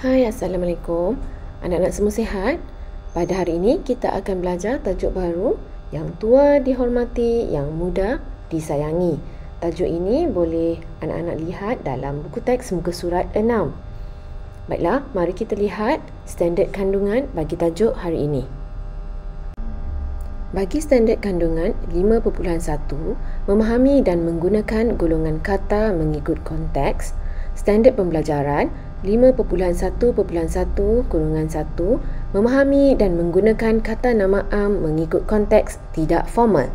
Hai, Assalamualaikum. Anak-anak semua sihat? Pada hari ini kita akan belajar tajuk baru, yang tua dihormati, yang muda disayangi. Tajuk ini boleh anak-anak lihat dalam buku teks muka surat 6. Baiklah, mari kita lihat standard kandungan bagi tajuk hari ini. Bagi standard kandungan 5.1, memahami dan menggunakan golongan kata mengikut konteks. Standard pembelajaran 5.1.1 golongan 1, memahami dan menggunakan kata nama am mengikut konteks tidak formal.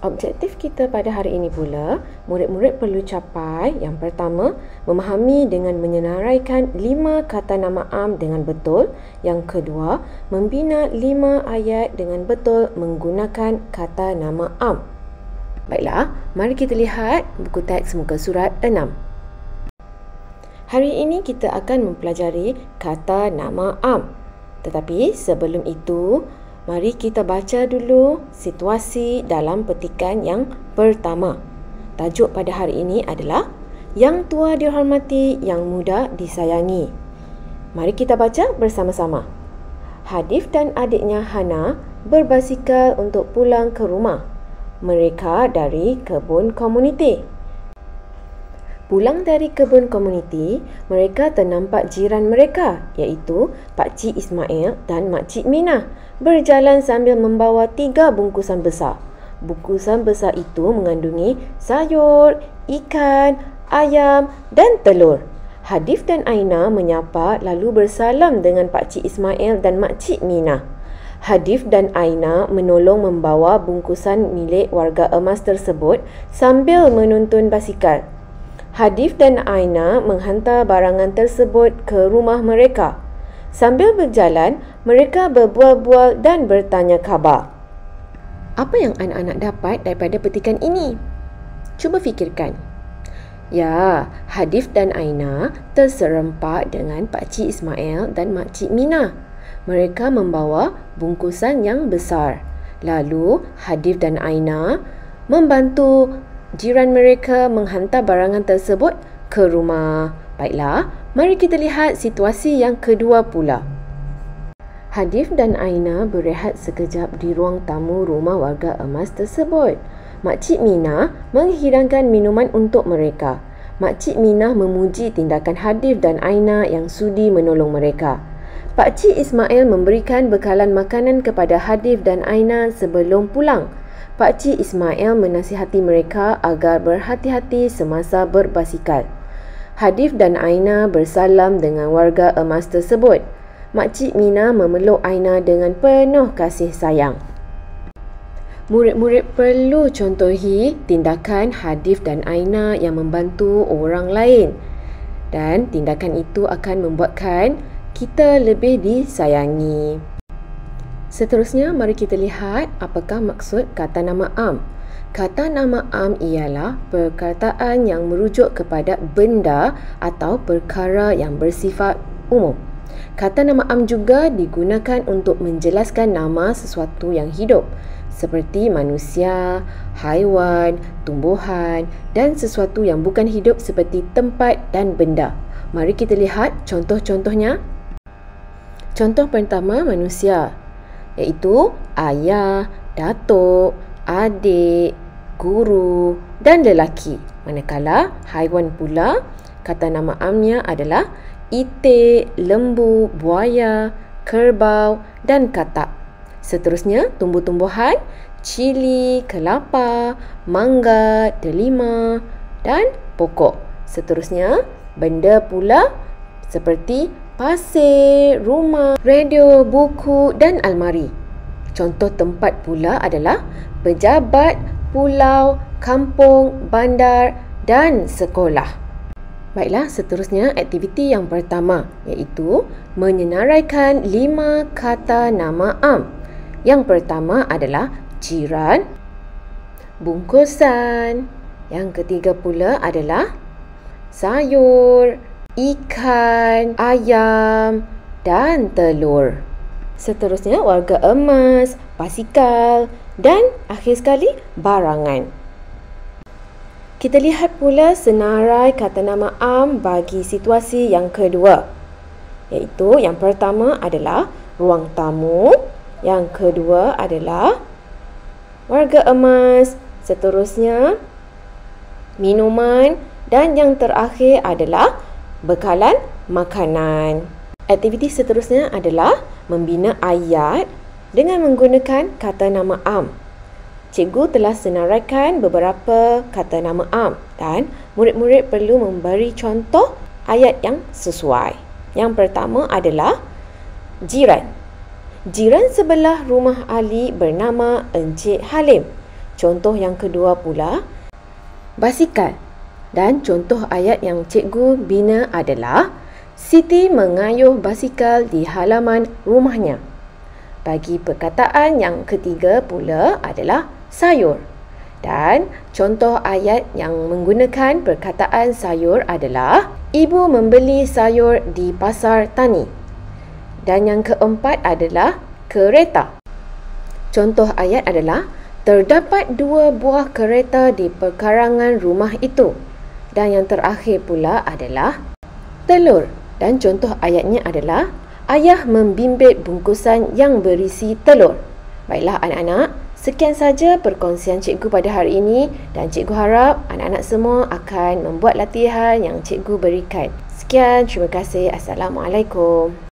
Objektif kita pada hari ini pula, murid-murid perlu capai yang pertama, memahami dengan menyenaraikan 5 kata nama am dengan betul. Yang kedua, membina 5 ayat dengan betul menggunakan kata nama am. Baiklah, mari kita lihat buku teks muka surat 6. Hari ini kita akan mempelajari kata nama am. Tetapi sebelum itu, mari kita baca dulu situasi dalam petikan yang pertama. Tajuk pada hari ini adalah Yang tua dihormati, yang muda disayangi. Mari kita baca bersama-sama. Hadif dan adiknya Hana berbasikal untuk pulang ke rumah. Mereka dari kebun komuniti. Pulang dari kebun komuniti, mereka ternampak jiran mereka, iaitu Pakcik Ismail dan Makcik Minah, berjalan sambil membawa 3 bungkusan besar. Bungkusan besar itu mengandungi sayur, ikan, ayam dan telur. Hadif dan Aina menyapa lalu bersalam dengan Pakcik Ismail dan Makcik Minah. Hadif dan Aina menolong membawa bungkusan milik warga emas tersebut sambil menuntun basikal. Hadif dan Aina menghantar barangan tersebut ke rumah mereka. Sambil berjalan, mereka berbual-bual dan bertanya khabar. Apa yang anak-anak dapat daripada petikan ini? Cuba fikirkan. Ya, Hadif dan Aina terserempak dengan Pakcik Ismail dan Makcik Minah. Mereka membawa bungkusan yang besar. Lalu, Hadif dan Aina membantu jiran mereka menghantar barangan tersebut ke rumah. Baiklah, mari kita lihat situasi yang kedua pula. Hadif dan Aina berehat sekejap di ruang tamu rumah warga emas tersebut. Makcik Minah menghidangkan minuman untuk mereka. Makcik Minah memuji tindakan Hadif dan Aina yang sudi menolong mereka. Pakcik Ismail memberikan bekalan makanan kepada Hadif dan Aina sebelum pulang. Pakcik Ismail menasihati mereka agar berhati-hati semasa berbasikal. Hadif dan Aina bersalam dengan warga emas tersebut. Makcik Minah memeluk Aina dengan penuh kasih sayang. Murid-murid perlu contohi tindakan Hadif dan Aina yang membantu orang lain. Dan tindakan itu akan membuatkan kita lebih disayangi. Seterusnya, mari kita lihat apakah maksud kata nama am. Kata nama am ialah perkataan yang merujuk kepada benda atau perkara yang bersifat umum. Kata nama am juga digunakan untuk menjelaskan nama sesuatu yang hidup, seperti manusia, haiwan, tumbuhan dan sesuatu yang bukan hidup seperti tempat dan benda. Mari kita lihat contoh-contohnya. Contoh pertama, manusia, iaitu ayah, datuk, adik, guru dan lelaki. Manakala haiwan pula, kata nama amnya adalah itik, lembu, buaya, kerbau dan katak. Seterusnya, tumbuh-tumbuhan, cili, kelapa, mangga, delima dan pokok. Seterusnya, benda pula seperti pasir, rumah, radio, buku dan almari. Contoh tempat pula adalah pejabat, pulau, kampung, bandar dan sekolah. Baiklah, seterusnya aktiviti yang pertama, iaitu menyenaraikan 5 kata nama am. Yang pertama adalah jiran, bungkusan. Yang ketiga pula adalah sayur, ikan, ayam dan telur. Seterusnya warga emas, basikal dan akhir sekali barangan. Kita lihat pula senarai kata nama am bagi situasi yang kedua. Iaitu yang pertama adalah ruang tamu, yang kedua adalah warga emas, seterusnya minuman dan yang terakhir adalah bekalan makanan. Aktiviti seterusnya adalah membina ayat dengan menggunakan kata nama am. Cikgu telah senaraikan beberapa kata nama am dan murid-murid perlu memberi contoh ayat yang sesuai. Yang pertama adalah jiran. Jiran sebelah rumah Ali bernama Encik Halim. Contoh yang kedua pula, basikal. Dan contoh ayat yang cikgu bina adalah Siti mengayuh basikal di halaman rumahnya. Bagi perkataan yang ketiga pula adalah sayur. Dan contoh ayat yang menggunakan perkataan sayur adalah ibu membeli sayur di pasar tani. Dan yang keempat adalah kereta. Contoh ayat adalah terdapat 2 buah kereta di perkarangan rumah itu. Dan yang terakhir pula adalah telur. Dan contoh ayatnya adalah ayah membimbit bungkusan yang berisi telur. Baiklah anak-anak, sekian saja perkongsian cikgu pada hari ini dan cikgu harap anak-anak semua akan membuat latihan yang cikgu berikan. Sekian, terima kasih. Assalamualaikum.